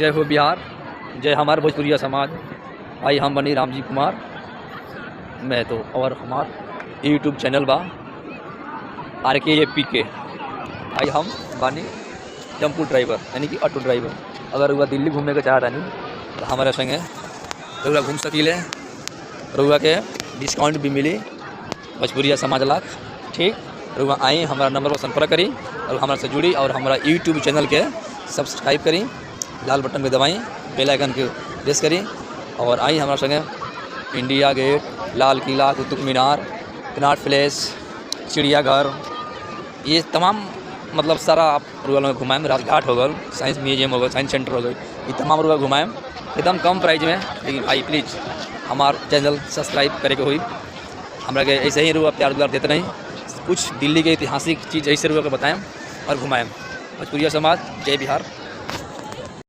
जय हो बिहार, जय हमार भोजपुरिया समाज। आई हम बनी रामजी कुमार मैं तो, और हमार यूट्यूब चैनल बा RKAPK। आई हम बानी टेम्पू ड्राइवर यानी कि ऑटो ड्राइवर। अगर रुआ दिल्ली घूमने के चाहता नहीं तो हमारे संगे रुआ घूम सकीले, रुआ के डिस्काउंट भी मिली भोजपुरिया समाज लाख। ठीक, रुआ आई हमारा नंबर पर संपर्क करी और हमारे से जुड़ी और हमारा यूट्यूब चैनल के सब्सक्राइब करी, लाल बटन पे दबाई, बेल आइकन के प्रेस करी और आई हमारे संगे India gate, Lal Qila, Qutub Minar, Connaught place, चिड़ियाघर, ये तमाम मतलब सारा आप रुआ में घुमाएँ। राजघाट हो गए, साइंस म्यूजियम हो गए, साइंस सेंटर हो गए, ये तमाम रुआ घुमाएँ एकदम कम प्राइस में। लेकिन भाई प्लीज़ हमार चैनल सब्सक्राइब करे के हुई, हमारा के ऐसे ही रुआ प्यार दुलार देते नहीं। कुछ दिल्ली के ऐतिहासिक चीज़ ऐसे रुआ के बताएँ और घुमाएँ। भोजपुरिया समाज, जय बिहार।